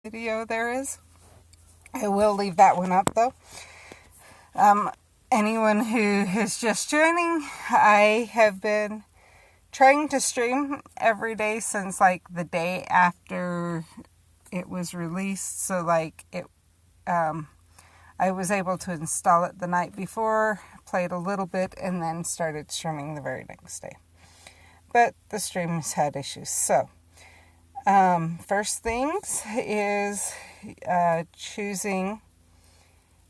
video there is. I will leave that one up though. Anyone who is just joining, I have been trying to stream every day since like the day after it was released. So like I was able to install it the night before, played a little bit, and then started streaming the very next day. But the streams had issues. So first things is choosing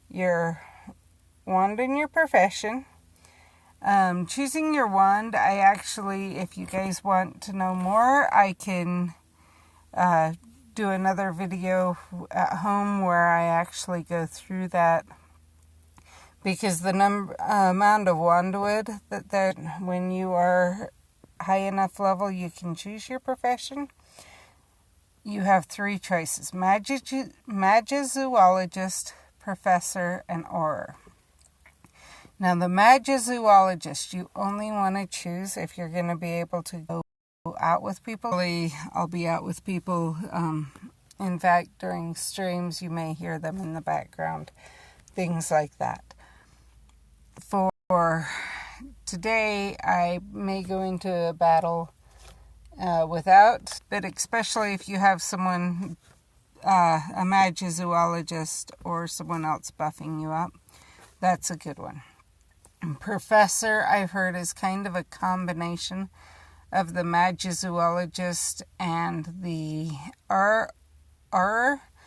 your wand and your profession. Choosing your wand, I actually, if you guys want to know more, I can do another video at home where I actually go through that, because the amount of wand wood that when you are high enough level you can choose your profession. You have three choices: Magizoologist, Professor, and Auror. Now the Magizoologist you only want to choose if you're going to be able to go out with people. I'll be out with people. In fact, during streams you may hear them in the background. Things like that. For today I may go into a battle without, but especially if you have someone, a Magizoologist or someone else buffing you up, that's a good one. Professor, I've heard, is kind of a combination of the Magizoologist and the Aargg.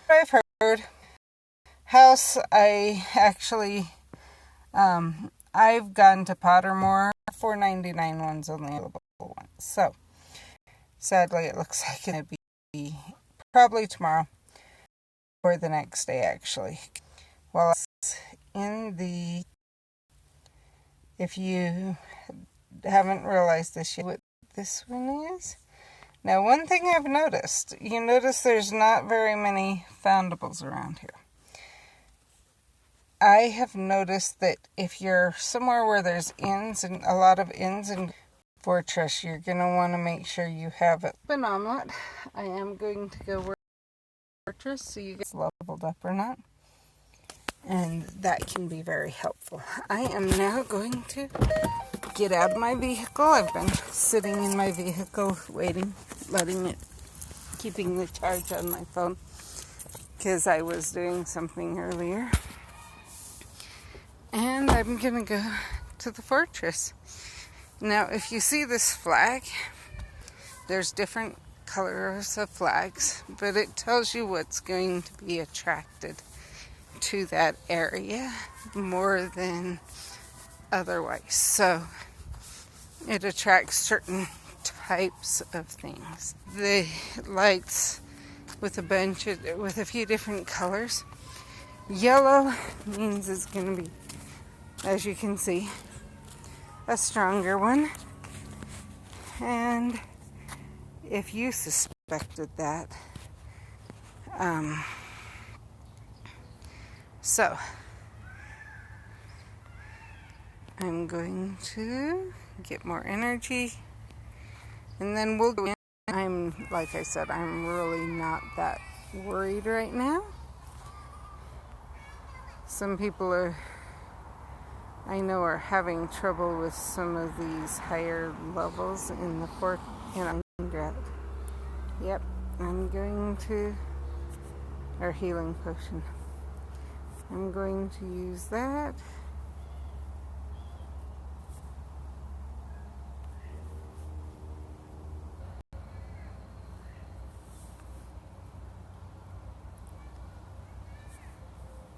I've heard. House, I actually, I've gone to Pottermore. $4.99 one's only available one. So, sadly, it looks like it'll be probably tomorrow or the next day, actually. Well, in the, if you haven't realized this yet, what this one is. Now, one thing I've noticed, you notice there's not very many foundables around here. I have noticed that if you're somewhere where there's inns and a lot of inns and fortress, you're going to want to make sure you have it. An Omlet, I am going to go fortress so you get leveled up or not. And that can be very helpful. I am now going to get out of my vehicle. I've been sitting in my vehicle waiting, letting it, keeping the charge on my phone because I was doing something earlier. And I'm going to go to the fortress. Now, if you see this flag, there's different colors of flags, but it tells you what's going to be attracted to that area more than otherwise. So it attracts certain types of things. The lights with a few different colors. Yellow means it's going to be, as you can see, a stronger one. And if you suspected that, so I'm going to get more energy and then we'll go in. Like I said, I'm really not that worried right now. Some people I know are having trouble with some of these higher levels in the fort. Yep, I'm going to, our healing potion. I'm going to use that.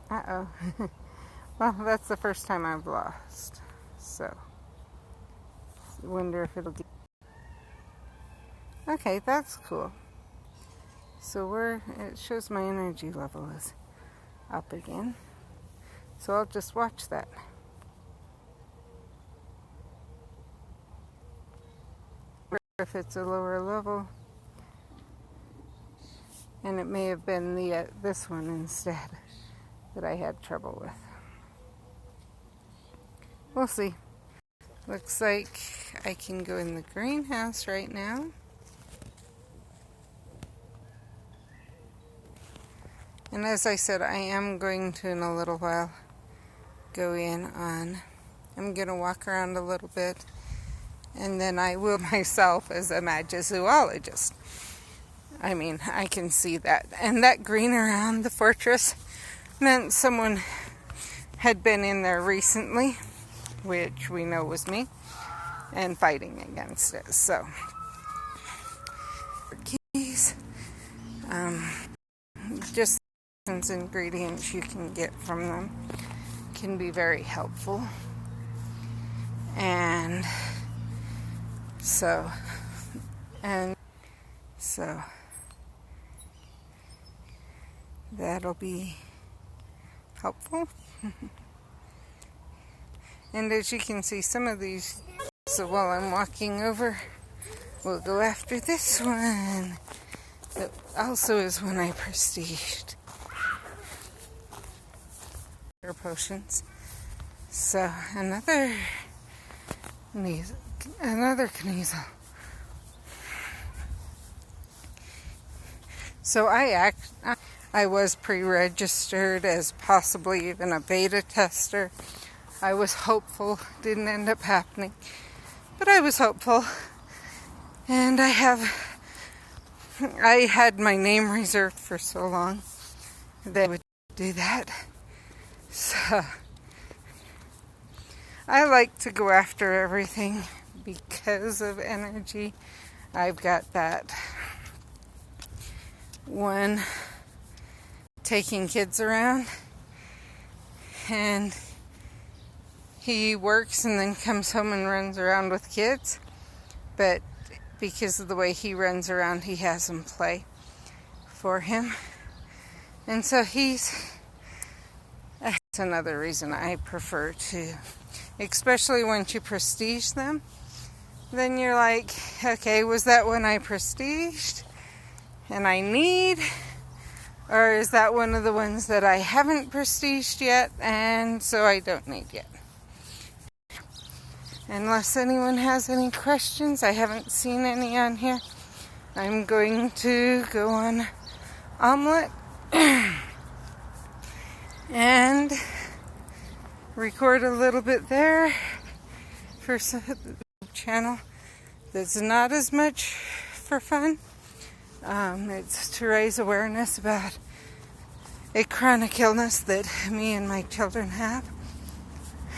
Uh-oh. Well, that's the first time I've lost. So, I wonder if it'll get... Okay, that's cool. So it shows my energy level is up again. So I'll just watch that. If it's a lower level, and it may have been this one instead that I had trouble with. We'll see. Looks like I can go in the greenhouse right now. And as I said, I am going to, in a little while, go in on, I'm going to walk around a little bit, and then I will myself as a magzoologist. I mean, I can see that. And that green around the fortress meant someone had been in there recently, which we know was me, and fighting against it. So, keys, just ingredients you can get from them can be very helpful. And so that'll be helpful. And as you can see, some of these, so while I'm walking over, we'll go after this one. That also is one I prestiged. Potions. So another Kneasel. So I was pre-registered as possibly even a beta tester. I was hopeful, didn't end up happening, but I was hopeful. And I had my name reserved for so long that I would do that. So I like to go after everything because of energy. I've got that one taking kids around, and he works and then comes home and runs around with kids, but because of the way he runs around, he has them play for him. And so that's another reason I prefer to, especially once you prestige them, then you're like, okay, was that one I prestiged and I need, or is that one of the ones that I haven't prestiged yet and so I don't need yet? Unless anyone has any questions, I haven't seen any on here, I'm going to go on Omlet and record a little bit there for some channel that's not as much for fun. It's to raise awareness about a chronic illness that me and my children have,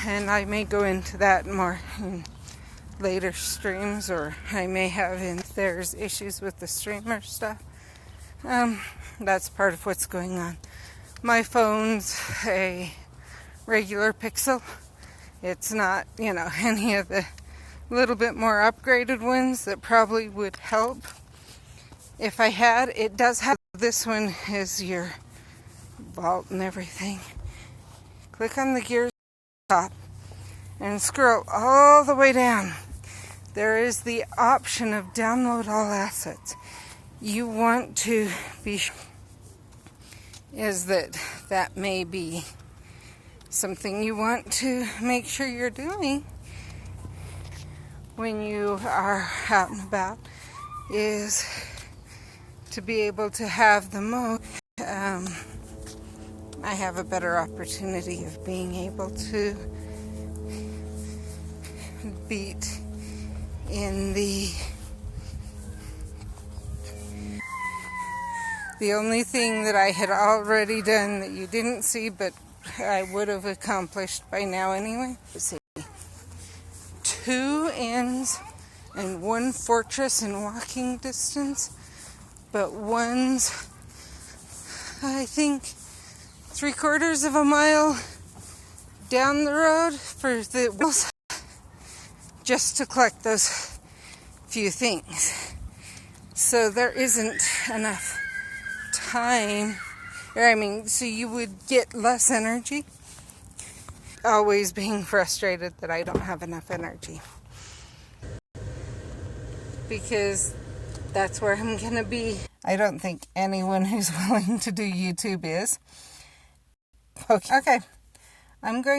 and I may go into that more in later streams, or I may have if there's issues with the streamer stuff. That's part of what's going on. My phone's a regular Pixel. It's not, any of the little bit more upgraded ones that probably would help if I had. It does have, this one is your vault and everything. Click on the gears top and scroll all the way down. There is the option of download all assets. You want to be sure that may be something you want to make sure you're doing when you are out and about, is to be able to have the most. I have a better opportunity of being able to beat in the only thing that I had already done that you didn't see, but I would have accomplished by now anyway. Let's see. 2 inns and 1 fortress in walking distance, but one's, I think, 3/4 of a mile down the road for the wheels, just to collect those few things. So there isn't enough time, so you would get less energy. Always being frustrated that I don't have enough energy, because that's where I'm gonna be. I don't think anyone who's willing to do YouTube is. Okay, I'm going